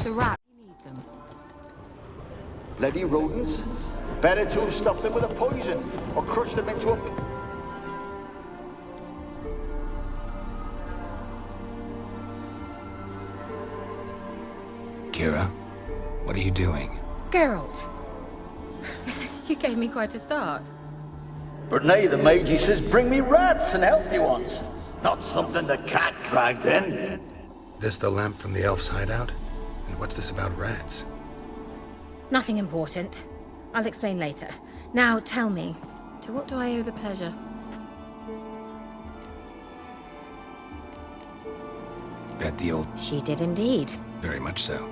the rat. You need them. Bloody rodents. Better to have stuffed them with a poison, or crushed them into a... Kira, what are you doing? Geralt. You gave me quite a start. But nay, the mage, he says, bring me rats and healthy ones. Not something the cat dragged in. This the lamp from the elf's hideout? And what's this about rats? Nothing important. I'll explain later. Now, tell me, to what do I owe the pleasure? Bet the old... She did indeed. Very much so.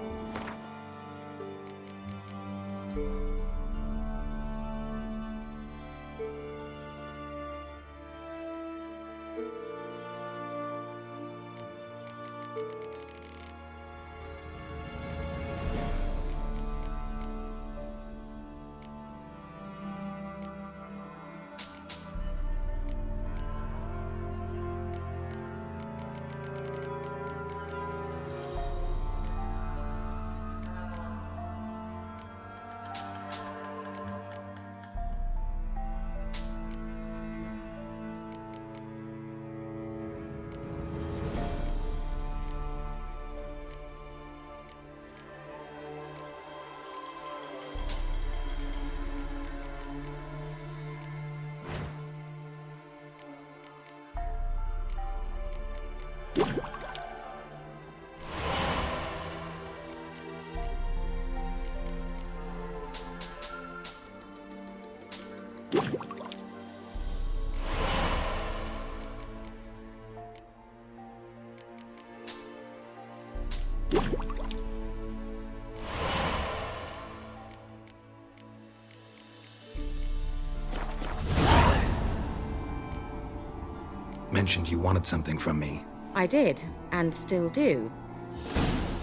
Mentioned you wanted something from me. I did, and still do.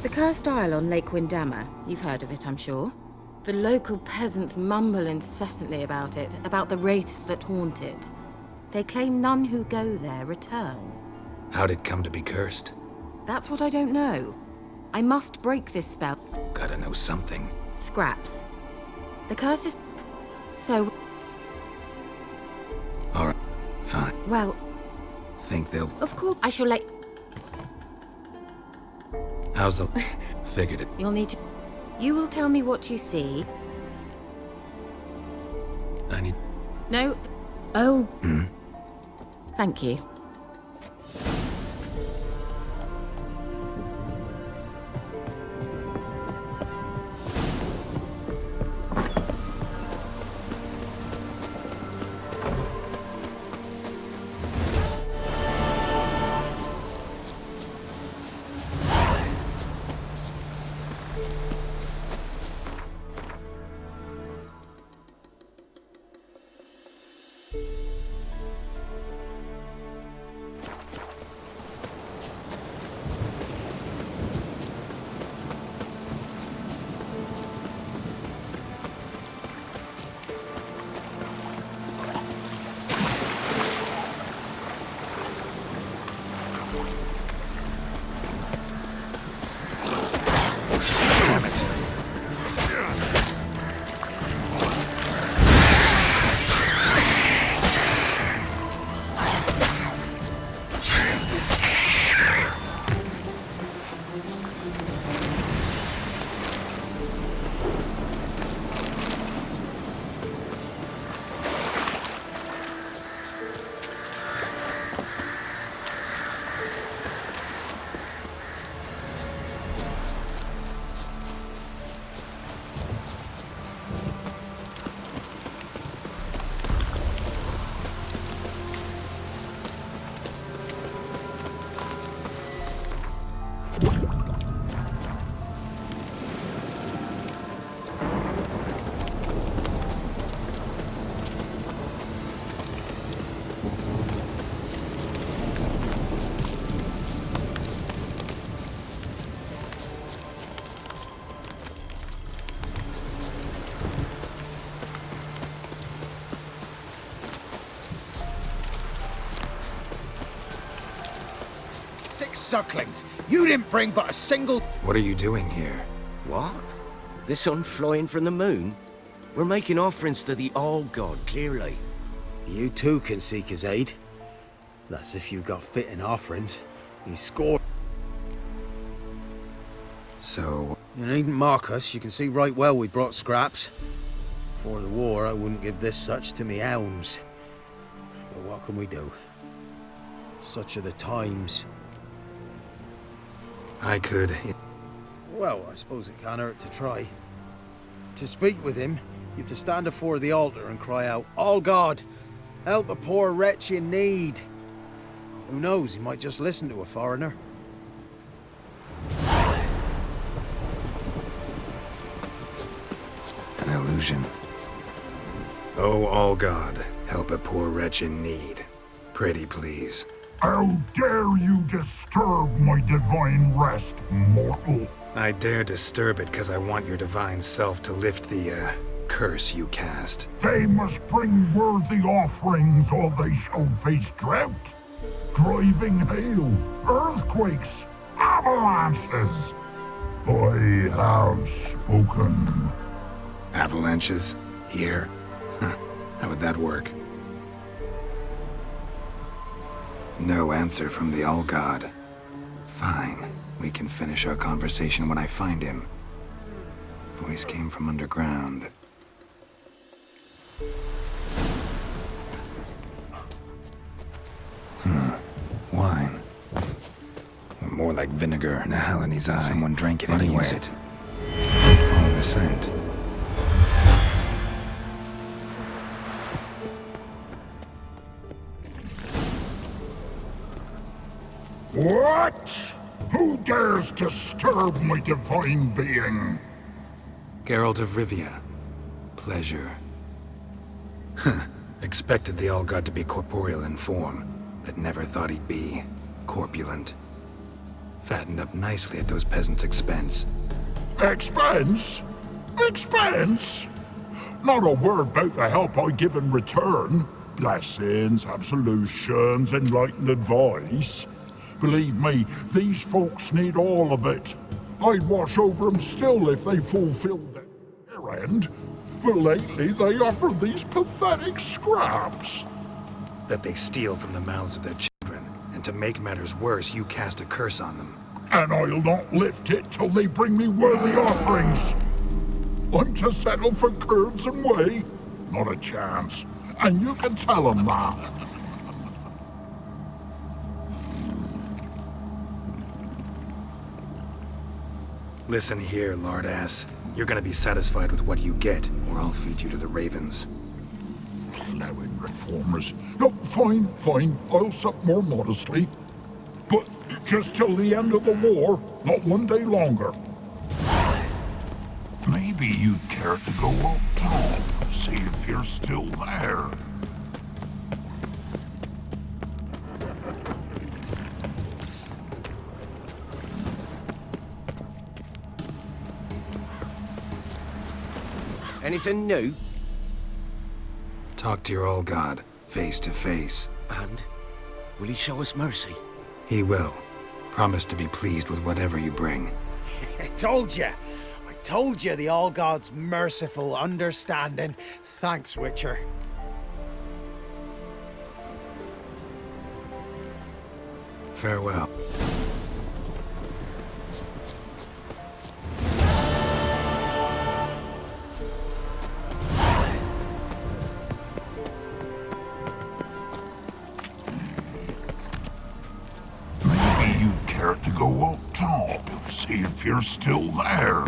The cursed isle on Lake Windammer. You've heard of it, I'm sure. The local peasants mumble incessantly about it, about the wraiths that haunt it. They claim none who go there return. How'd it come to be cursed? That's what I don't know. I must break this spell. Gotta know something. Scraps. The curse is... So... Alright, fine. Well... Think they'll... Of course, I shall let... How's the... Figured it. You'll need to... You will tell me what you see. I need... No. Oh. Thank you. Damn it. Six sucklings. You didn't bring but a single... What are you doing here? What? The sun flying from the moon? We're making offerings to the All-God, clearly. You too can seek his aid. That's if you've got fitting offerings. He scored. So, You needn't mock us. You can see right well we brought scraps. Before the war, I wouldn't give this such to me hounds. But what can we do? Such are the times. I could... Well, I suppose it can't hurt to try. To speak with him, you have to stand before the altar and cry out, "All God, help a poor wretch in need." Who knows, he might just listen to a foreigner. An illusion. Oh, all God, help a poor wretch in need. Pretty please. How dare you disturb my divine rest, mortal? I dare disturb it because I want your divine self to lift the, curse you cast. They must bring worthy offerings or they shall face drought, driving hail, earthquakes, avalanches. I have spoken. Avalanches? Here? Huh. How would that work? No answer from the All-God. Fine. We can finish our conversation when I find him. Voice came from underground. Wine. Or more like vinegar. Nahalane's eye. Someone drank it anyway. Use it. Follow the scent. What? Who dares disturb my divine being? Geralt of Rivia. Pleasure. Expected the All-God to be corporeal in form, but never thought he'd be corpulent. Fattened up nicely at those peasants' expense. Expense? Expense? Not a word about the help I give in return. Blessings, absolutions, enlightened advice. Believe me, these folks need all of it. I'd watch over them still if they fulfilled their end. But lately they offer these pathetic scraps. That they steal from the mouths of their children, and to make matters worse, you cast a curse on them. And I'll not lift it till they bring me worthy offerings. I'm to settle for curds and whey? Not a chance. And you can tell them that. Listen here, lord-ass. You're gonna be satisfied with what you get, or I'll feed you to the ravens. Plowing reformers. No, fine, fine. I'll sup more modestly. But just till the end of the war, not one day longer. Maybe you'd care to go up top, see if you're still there. Anything new? Talk to your All-God, face to face. And will he show us mercy? He will. Promise to be pleased with whatever you bring. I told you! I told you the All-God's merciful, understanding. Thanks, Witcher. Farewell. Maybe you'd care to go up top, see if you're still there.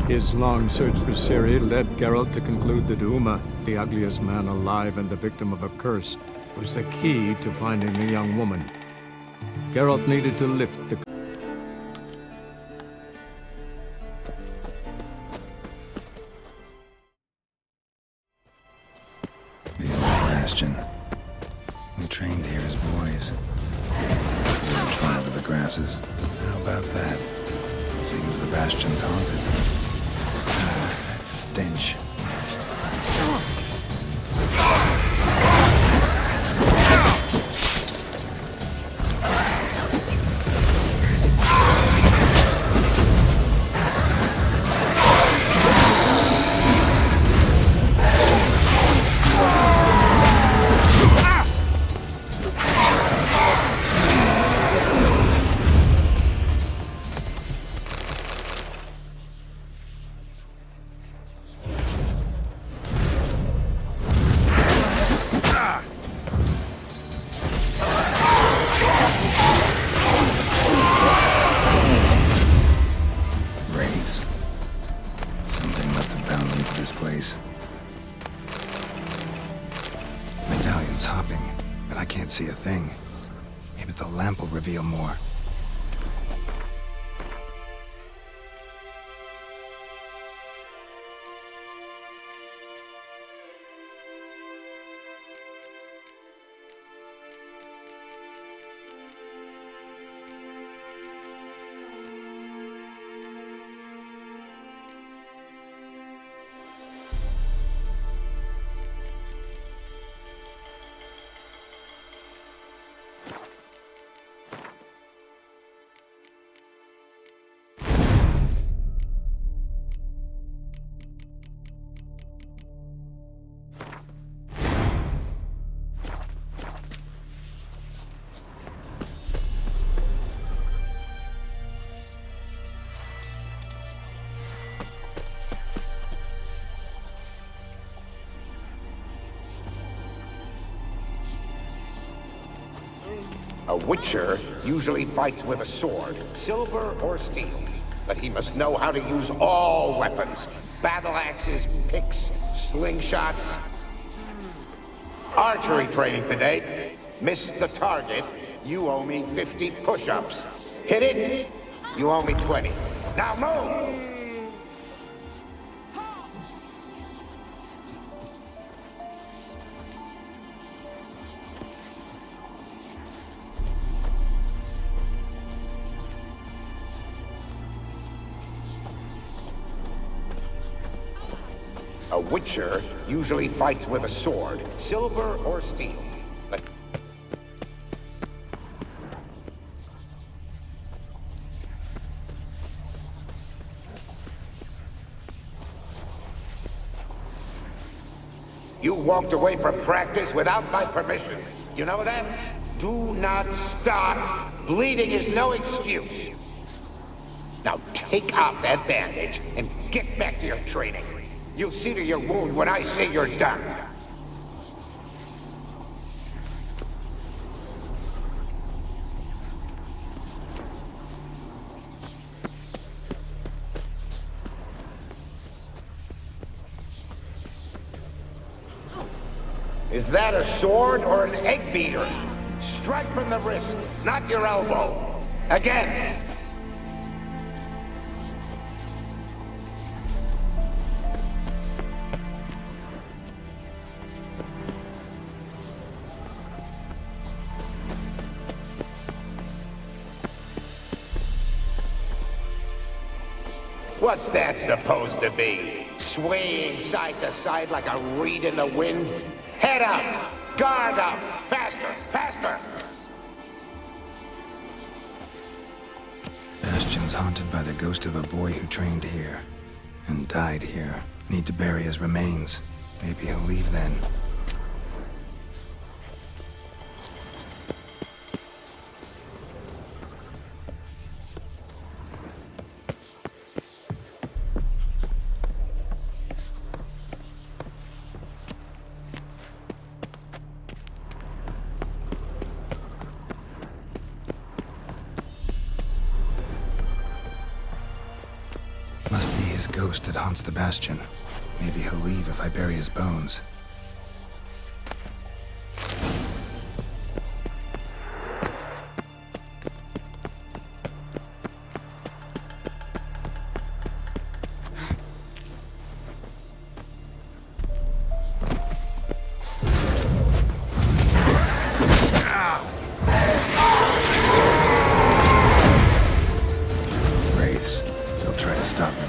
His long search for Ciri led Geralt to conclude that Uma, the ugliest man alive and the victim of a curse, was the key to finding the young woman. Geralt needed to lift the... The old Bastion. We trained here as boys. We were trial of the grasses. How about that? Seems the Bastion's haunted. That stench. Medallion's hopping, but I can't see a thing. Maybe the lamp will reveal more. A Witcher usually fights with a sword, silver or steel. But he must know how to use all weapons. Battle axes, picks, slingshots. Archery training today. Miss the target, you owe me 50 push-ups. Hit it, you owe me 20. Now move! A Witcher usually fights with a sword, silver or steel. But you walked away from practice without my permission. You know that? Do not stop. Bleeding is no excuse. Now take off that bandage and get back to your training. You'll see to your wound when I say you're done. Is that a sword or an egg beater? Strike from the wrist, not your elbow. Again. What's that supposed to be? Swaying side to side like a reed in the wind? Head up! Guard up! Faster! Faster! Bastion's haunted by the ghost of a boy who trained here and died here. Need to bury his remains. Maybe he'll leave then. Must be his ghost that haunts the Bastion. Maybe he'll leave if I bury his bones. Wraiths. They'll try to stop me.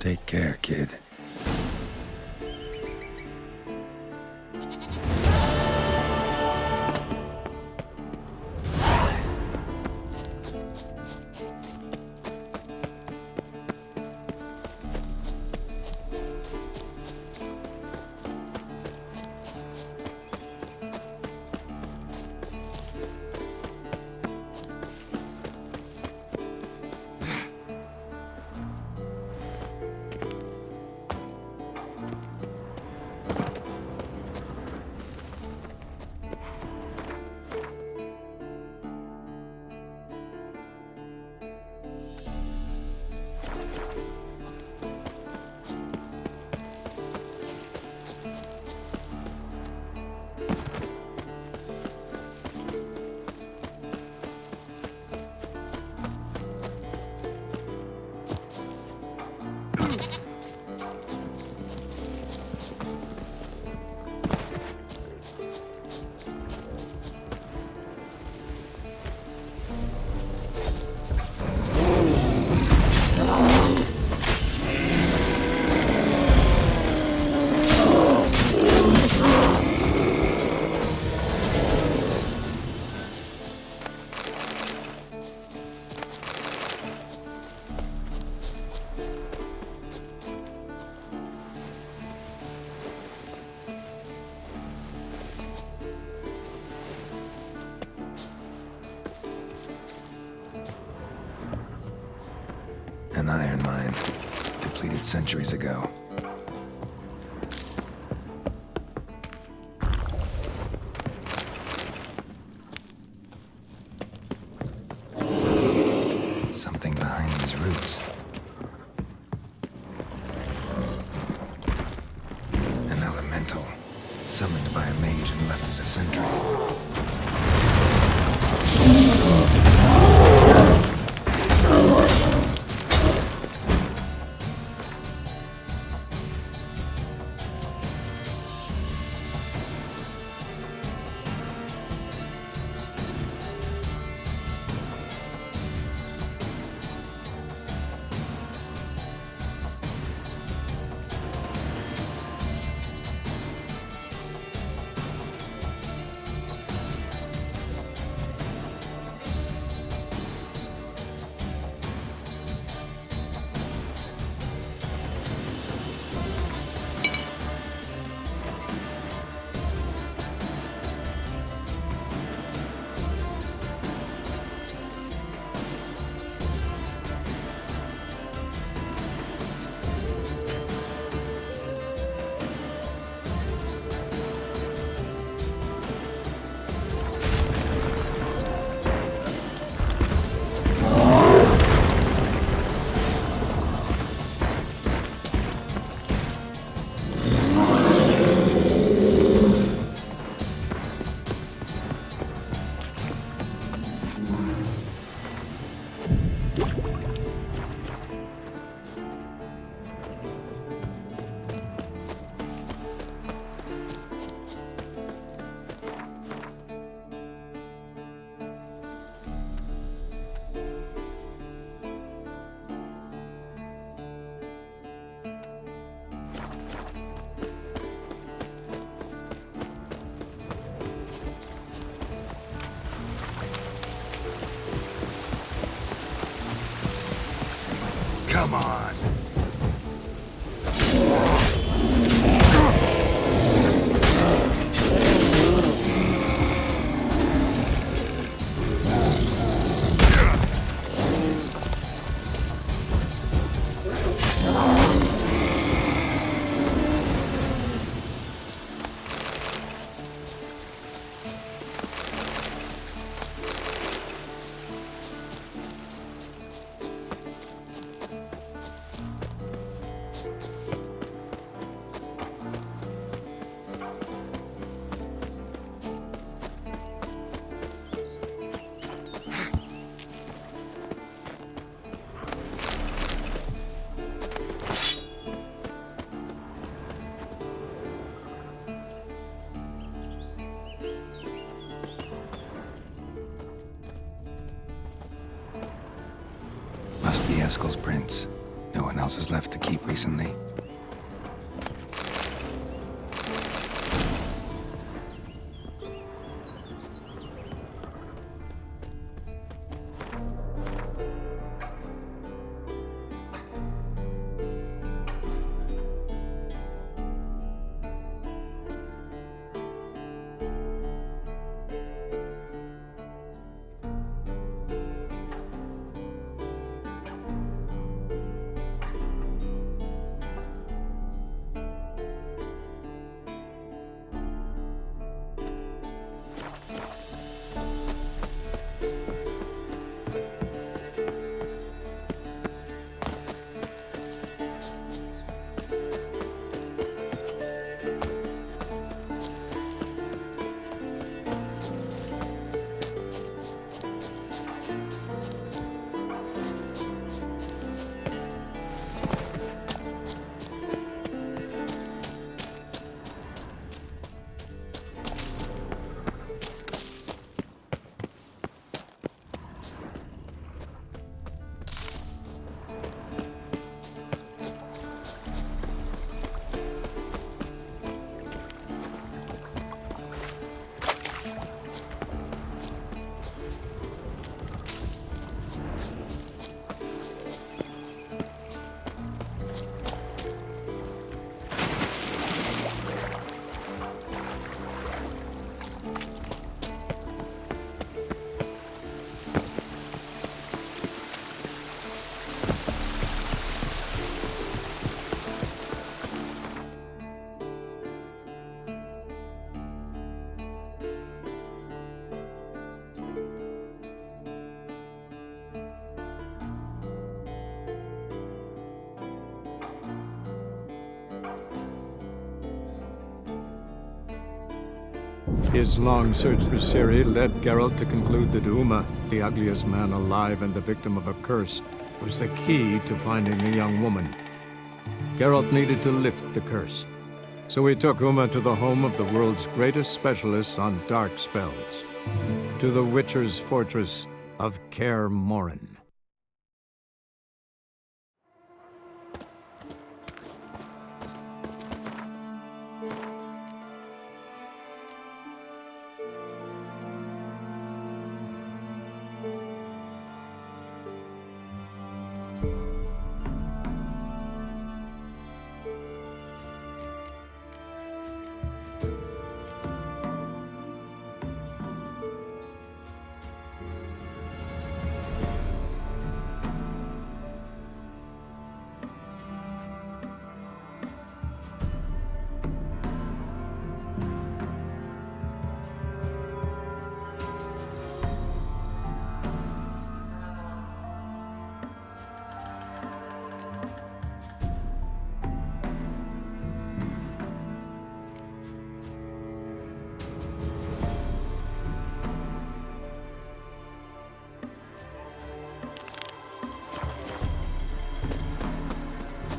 Take care, kid. An iron mine, depleted centuries ago. Something behind these roots. An elemental, summoned by a mage and left as a sentry. Come on. Must be Eskel's prints. No one else has left the keep recently. His long search for Ciri led Geralt to conclude that Uma, the ugliest man alive and the victim of a curse, was the key to finding the young woman. Geralt needed to lift the curse, so he took Uma to the home of the world's greatest specialist on dark spells, to the Witcher's fortress of Kaer Morhen.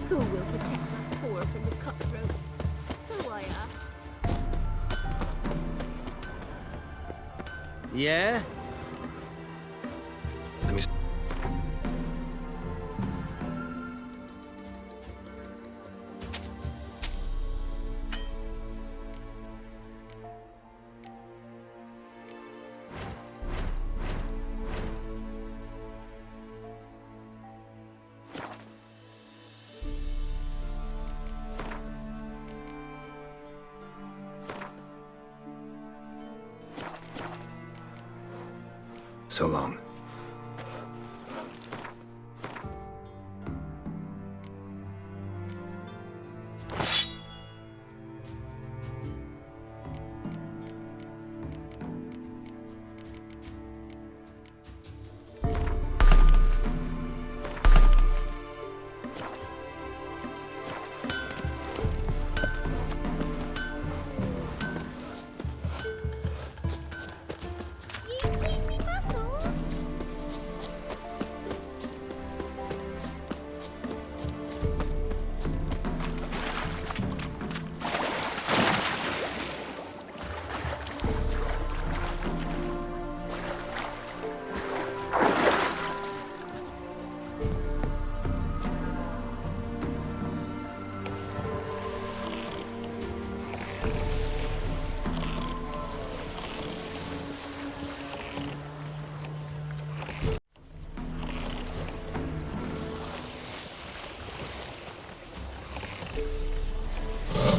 Who will protect us poor from the cutthroats? Who, I ask? Yeah? Let me... So long. You seen me muscles?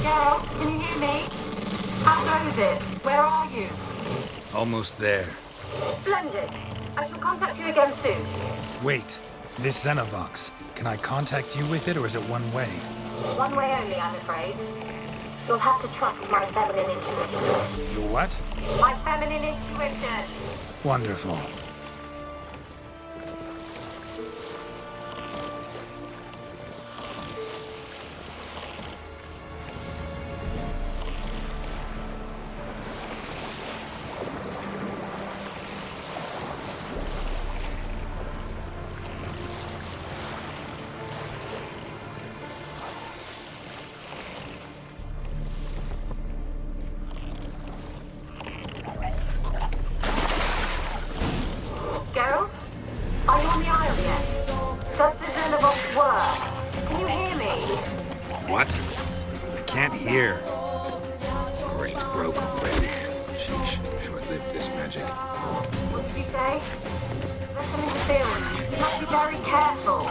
Geralt, can you hear me? How goes it? Where are you? Almost there. Splendid. I shall contact you again soon. Wait. This Xenovox. Can I contact you with it, or is it one way? One way only, I'm afraid. You'll have to trust my feminine intuition. Your what? My feminine intuition! Wonderful. Geralt? Are you on the Isle yet? Does the Xenovox work? Can you hear me? What? I can't hear. Great, broke already. Sheesh, short-lived this magic. What did you say? There's some interference. You must be very careful.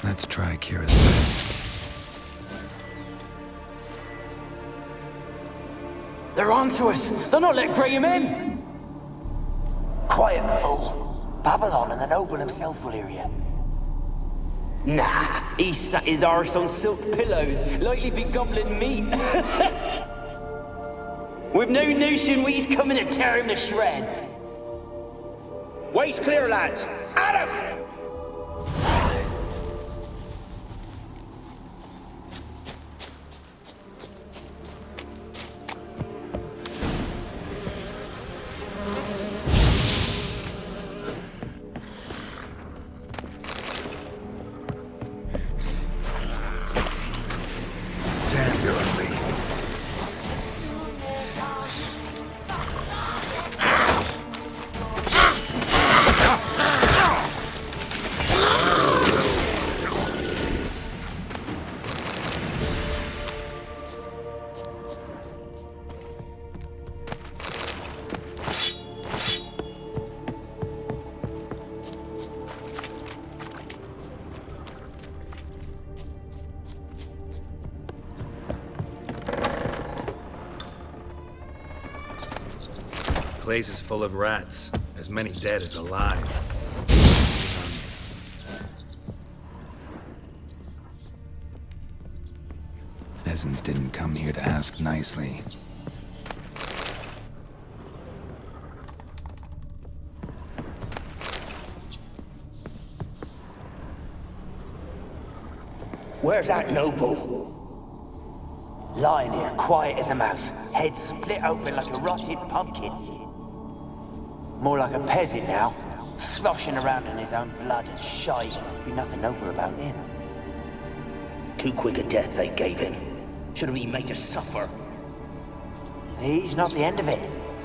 Let's try Kira's bed. They're onto us! They're not letting Graham in! Quiet, fool. Babylon and the noble himself will hear you. Nah, he sat his arse on silk pillows, likely be gobbling meat. We've no notion we's coming to tear him to shreds. Way's clear, lads. At him! Damn, you're ugly. Place is full of rats, as many dead as alive. Peasants didn't come here to ask nicely. Where's that noble? Lying here, quiet as a mouse, head split open like a rotted pumpkin. More like a peasant now, sloshing around in his own blood and shite. Be nothing noble about him. Too quick a death they gave him. Should have been made to suffer. He's not the end of it.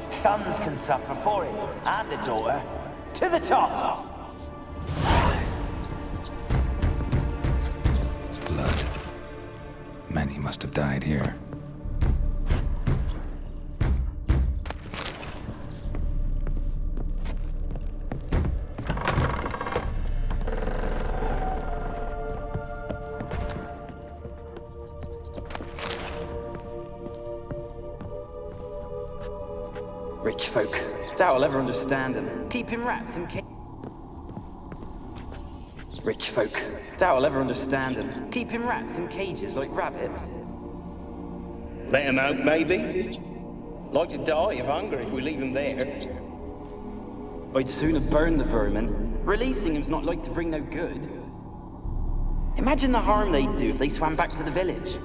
Sons can suffer for it, and the daughter. To the top! Blood. Many must have died here. Rich folk. Doubt I'll ever understand them. Keeping rats in cages. Rich folk. Doubt I'll ever understand them. Keeping rats in cages like rabbits. Let him out, maybe? Like to die of hunger if we leave him there. I'd sooner burn the vermin. Releasing him's not like to bring no good. Imagine the harm they'd do if they swam back to the village.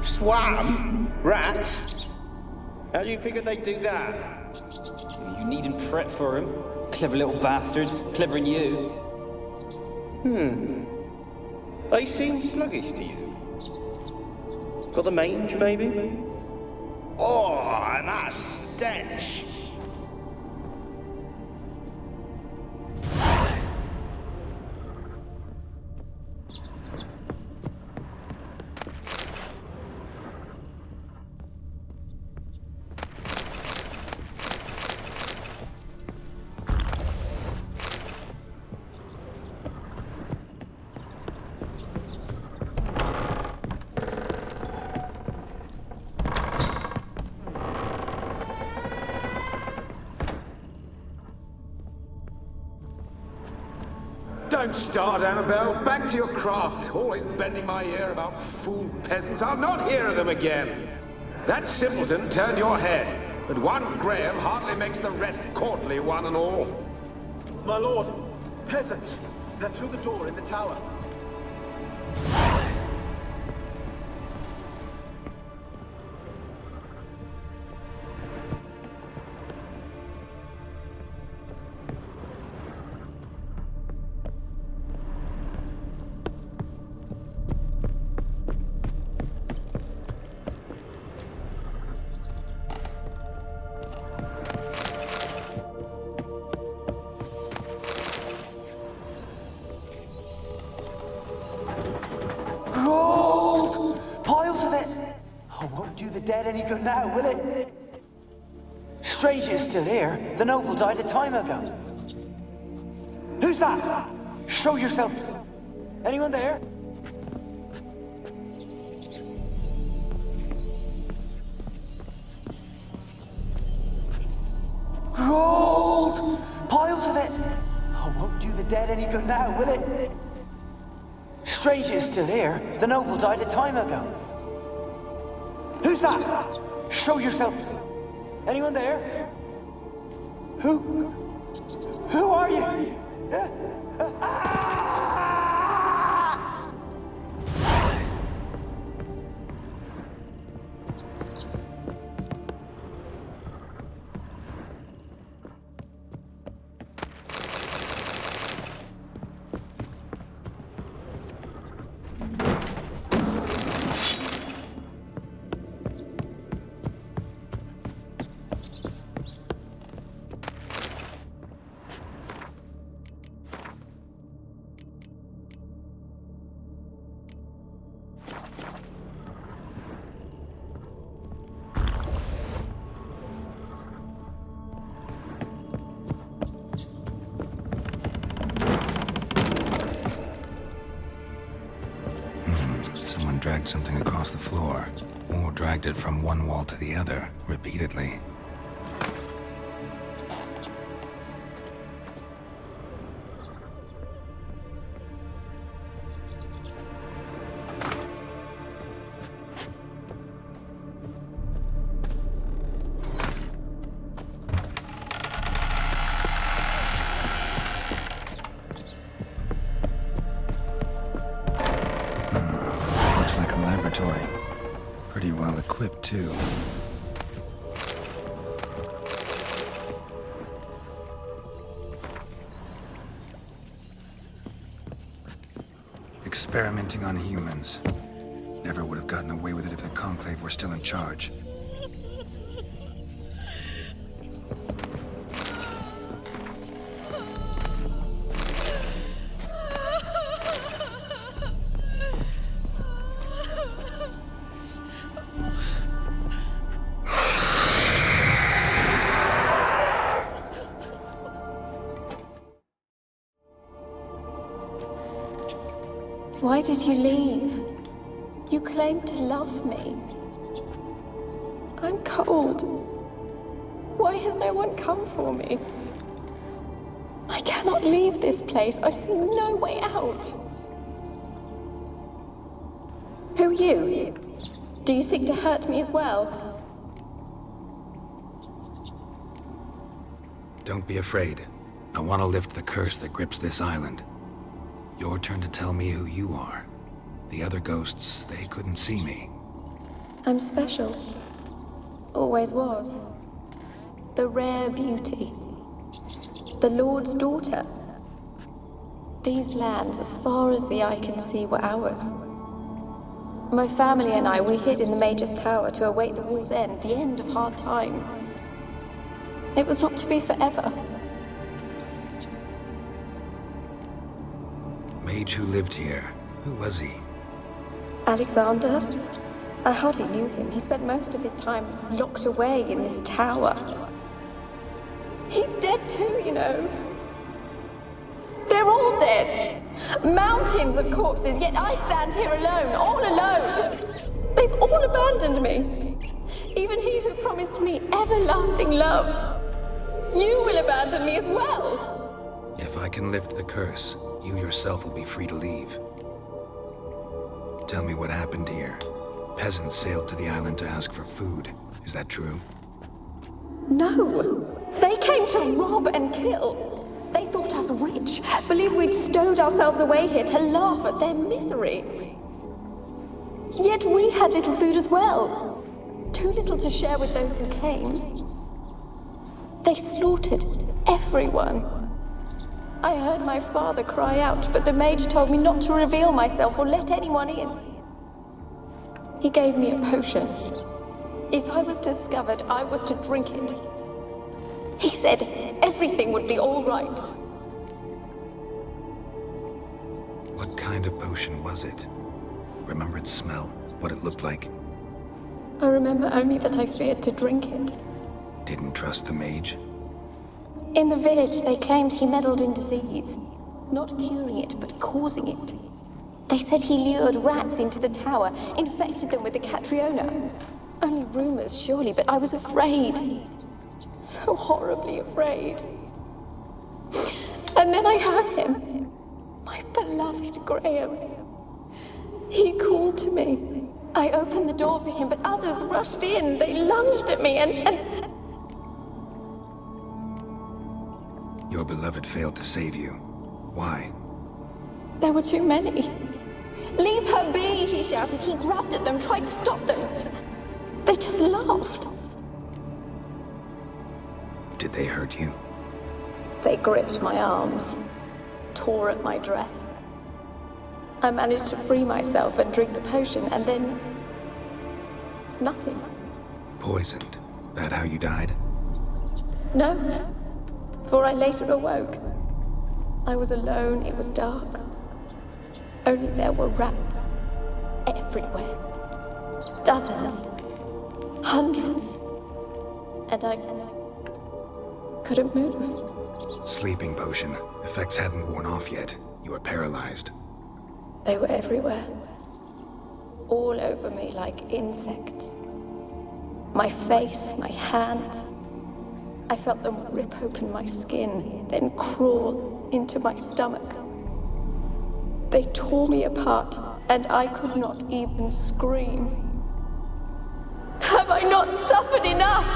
Swam? Rats? How do you figure they'd do that? You needn't fret for him. Clever little bastards. Clever than you. They seem sluggish to you. Got the mange, maybe? Oh, and that stench! Don't start, Annabelle. Back to your craft. Always bending my ear about fool peasants. I'll not hear of them again. That simpleton turned your head, but one Graham hardly makes the rest courtly, one and all. My lord, peasants! They're through the door in the tower. any good now, will it? Strange it's still here. The noble died a time ago. Who's that? Show yourself. Anyone there? Gold! Piles of it! Oh, won't do the dead any good now, will it? Strange it's still here. The noble died a time ago. Who's that? Show yourself. Anyone there? Who are you? Someone dragged something across the floor, or dragged it from one wall to the other, repeatedly. Pretty well equipped, too. Experimenting on humans. Never would have gotten away with it if the Conclave were still in charge. Why did you leave? You claimed to love me. I'm cold. Why has no one come for me? I cannot leave this place. I see no way out. Who are you? Do you seek to hurt me as well? Don't be afraid. I want to lift the curse that grips this island. Your turn to tell me who you are. The other ghosts, they couldn't see me. I'm special. Always was. The rare beauty. The Lord's daughter. These lands, as far as the eye can see, were ours. My family and I, we hid in the Mage's Tower to await the war's end, the end of hard times. It was not to be forever. Mage who lived here. Who was he? Alexander? I hardly knew him. He spent most of his time locked away in this tower. He's dead too, you know. They're all dead. Mountains of corpses, yet I stand here alone, all alone. They've all abandoned me. Even he who promised me everlasting love. You will abandon me as well. If I can lift the curse, you yourself will be free to leave. Tell me what happened here. Peasants sailed to the island to ask for food. Is that true? No. They came to rob and kill. They thought us rich, believed we'd stowed ourselves away here to laugh at their misery. Yet we had little food as well. Too little to share with those who came. They slaughtered everyone. I heard my father cry out, but the mage told me not to reveal myself or let anyone in. He gave me a potion. If I was discovered, I was to drink it. He said everything would be all right. What kind of potion was it? Remember its smell? What it looked like? I remember only that I feared to drink it. Didn't trust the mage? In the village, they claimed he meddled in disease. Not curing it, but causing it. They said he lured rats into the tower, infected them with the Catriona. Only rumors, surely, but I was afraid. So horribly afraid. And then I heard him. My beloved Graham. He called to me. I opened the door for him, but others rushed in. They lunged at me and... Your beloved failed to save you. Why? There were too many. Leave her be, he shouted. He grabbed at them, tried to stop them. They just laughed. Did they hurt you? They gripped my arms, tore at my dress. I managed to free myself and drink the potion, and then... nothing. Poisoned. That how you died? No, for I later awoke. I was alone, it was dark. Only there were rats. Everywhere. Dozens. Hundreds. And I couldn't move. Sleeping potion. Effects hadn't worn off yet. You were paralyzed. They were everywhere. All over me like insects. My face, my hands. I felt them rip open my skin, then crawl into my stomach. They tore me apart, and I could not even scream. Have I not suffered enough?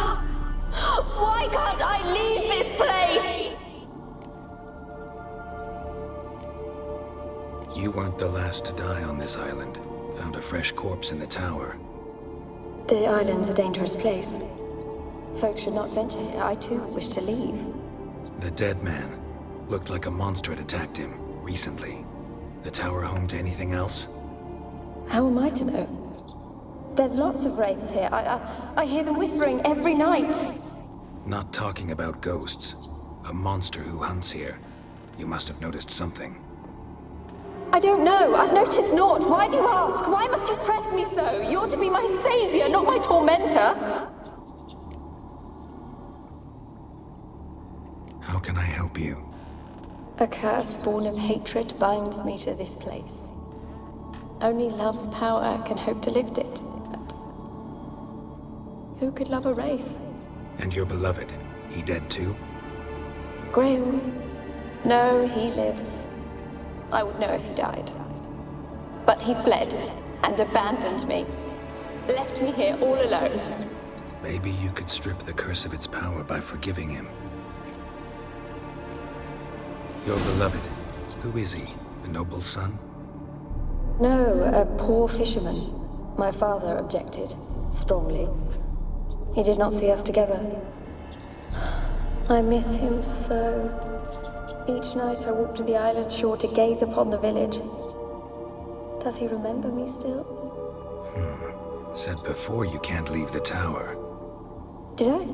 Why can't I leave this place? You weren't the last to die on this island. Found a fresh corpse in the tower. The island's a dangerous place. Folks should not venture here. I too wish to leave. The dead man. Looked like a monster had attacked him, recently. The tower home to anything else? How am I to know? There's lots of wraiths here. I hear them whispering every night. Not talking about ghosts. A monster who hunts here. You must have noticed something. I don't know. I've noticed naught. Why do you ask? Why must you press me so? You're to be my savior, not my tormentor. How can I help you? A curse born of hatred binds me to this place. Only love's power can hope to lift it. But who could love a wraith? And your beloved, he dead too? Graham? No, he lives. I would know if he died. But he fled and abandoned me. Left me here all alone. Maybe you could strip the curse of its power by forgiving him. Your beloved, who is he? A noble son? No, a poor fisherman. My father objected, strongly. He did not see us together. I miss him so. Each night I walk to the island shore to gaze upon the village. Does he remember me still? Said before you can't leave the tower. Did I?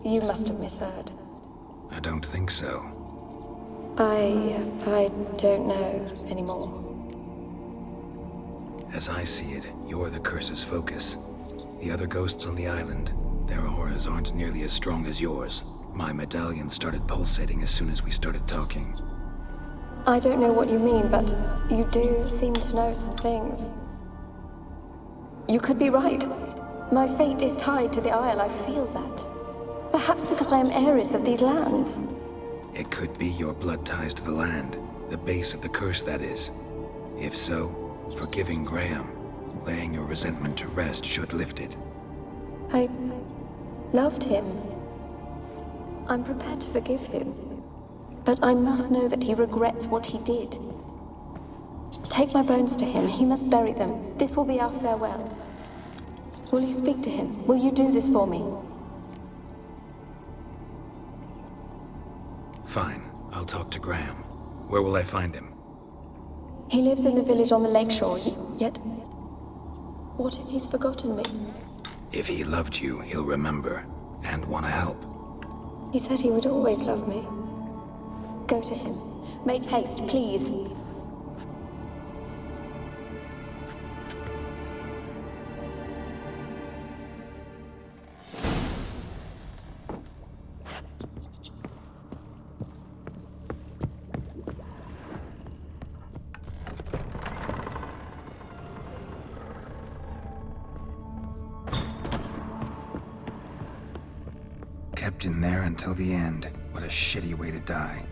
You must have misheard. I don't think so. I don't know anymore. As I see it, you're the curse's focus. The other ghosts on the island, their auras aren't nearly as strong as yours. My medallion started pulsating as soon as we started talking. I don't know what you mean, but you do seem to know some things. You could be right. My fate is tied to the Isle, I feel that. Perhaps because I am heiress of these lands. It could be your blood ties to the land, the base of the curse, that is. If so, forgiving Graham, laying your resentment to rest should lift it. I loved him. I'm prepared to forgive him. But I must know that he regrets what he did. Take my bones to him. He must bury them. This will be our farewell. Will you speak to him? Will you do this for me? Fine. I'll talk to Graham. Where will I find him? He lives in the village on the lakeshore, yet... What if he's forgotten me? If he loved you, he'll remember, and want to help. He said he would always love me. Go to him. Make haste, please. Kept in there until the end. What a shitty way to die.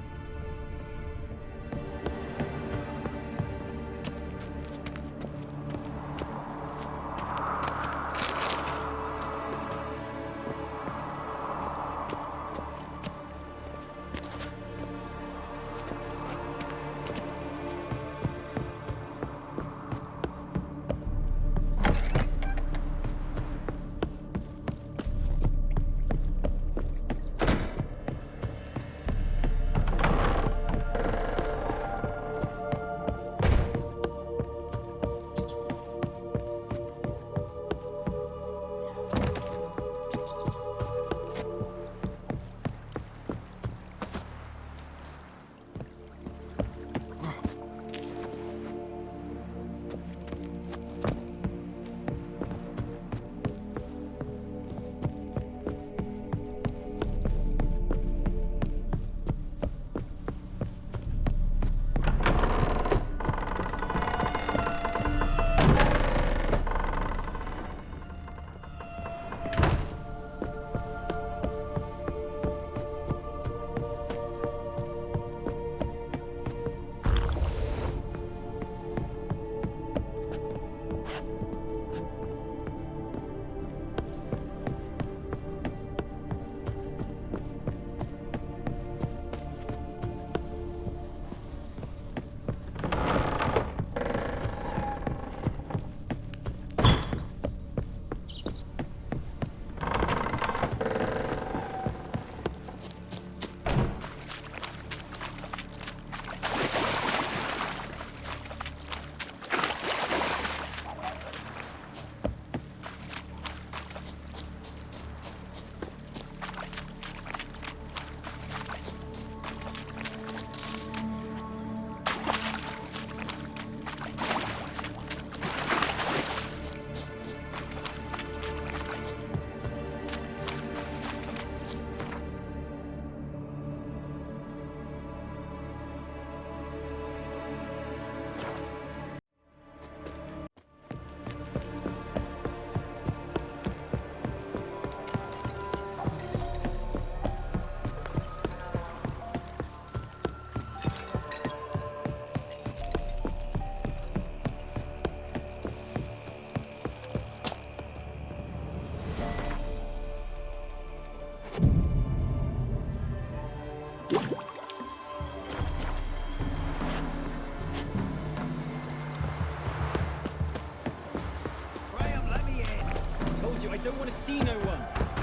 I don't want to see no one.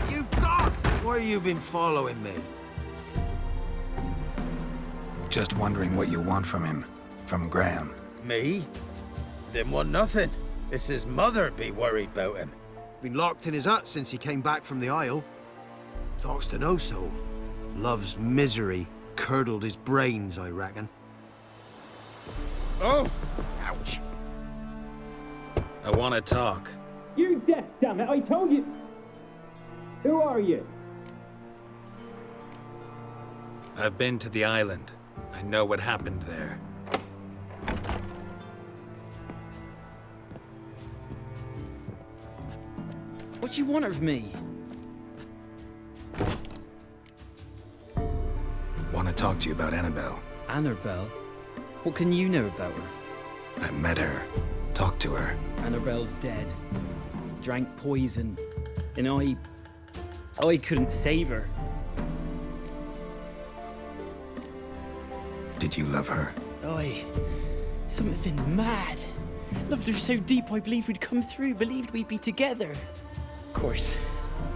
You've got! Where you been following me? Just wondering what you want from him. From Graham. Me? Didn't want nothing. It's his mother be worried about him. Been locked in his hut since he came back from the Isle. Talks to no soul. Love's misery curdled his brains, I reckon. Oh! Ouch! I want to talk. You're deaf, damn it! I told you. Who are you? I've been to the island. I know what happened there. What do you want of me? Want to talk to you about Annabelle. Annabelle? What can you know about her? I met her. Talked to her. Annabelle's dead. Drank poison. And I couldn't save her. Did you love her? Something mad. Loved her so deep I believed we'd come through, believed we'd be together. Of course,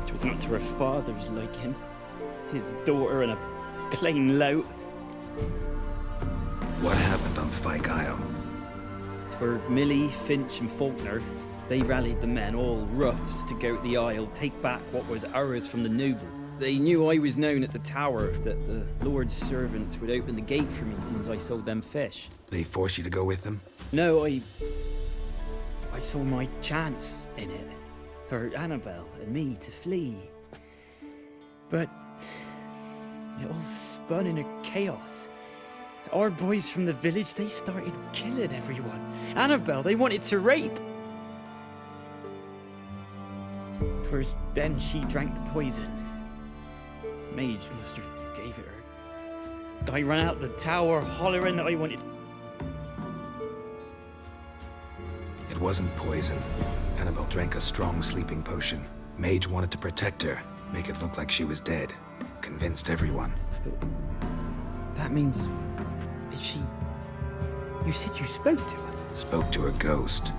it was not to her father's liking. His daughter and a plain lout. What happened on Fyke Isle? 'Twere Millie, Finch and Faulkner. They rallied the men, all roughs, to go to the Isle, take back what was ours from the noble. They knew I was known at the tower, that the Lord's servants would open the gate for me since I sold them fish. They force you to go with them? No, I saw my chance in it. For Annabelle and me to flee. But it all spun in a chaos. Our boys from the village, they started killing everyone. Annabelle, they wanted to rape. First, then she drank the poison. Mage must have gave it her. I ran out the tower hollering that I wanted. It wasn't poison. Annabelle drank a strong sleeping potion. Mage wanted to protect her, make it look like she was dead. Convinced everyone. That means... Is she... You said you spoke to her? Spoke to her ghost.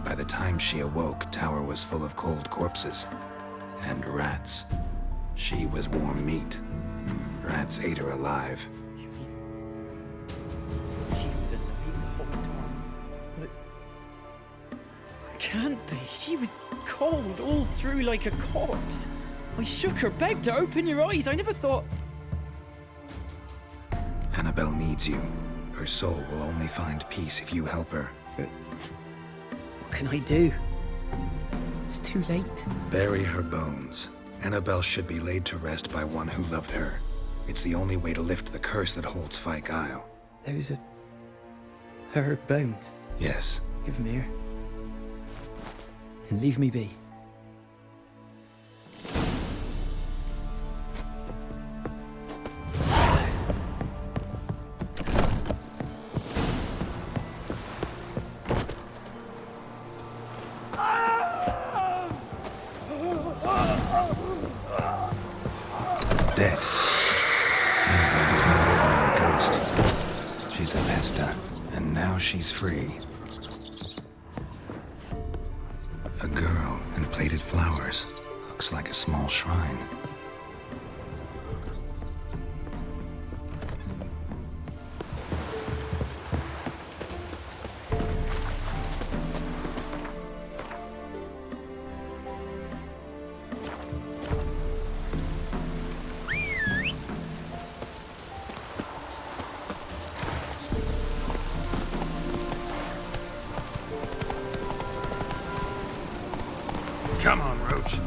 By the time she awoke, Tower was full of cold corpses. And rats. She was warm meat. Rats ate her alive. You mean... She was alive the whole time? But... Can't be. She was cold all through like a corpse. I shook her, begged her, open your eyes. I never thought... Annabelle needs you. Her soul will only find peace if you help her. But... What can I do? It's too late. Bury her bones. Annabelle should be laid to rest by one who loved her. It's the only way to lift the curse that holds Fyke Isle. Those are... her bones? Yes. Give them here. And leave me be. Dead. Annabelle was no ordinary ghost. She's a Vesta, and now she's free. A girl in plated flowers. Looks like a small shrine. Come on, Roach.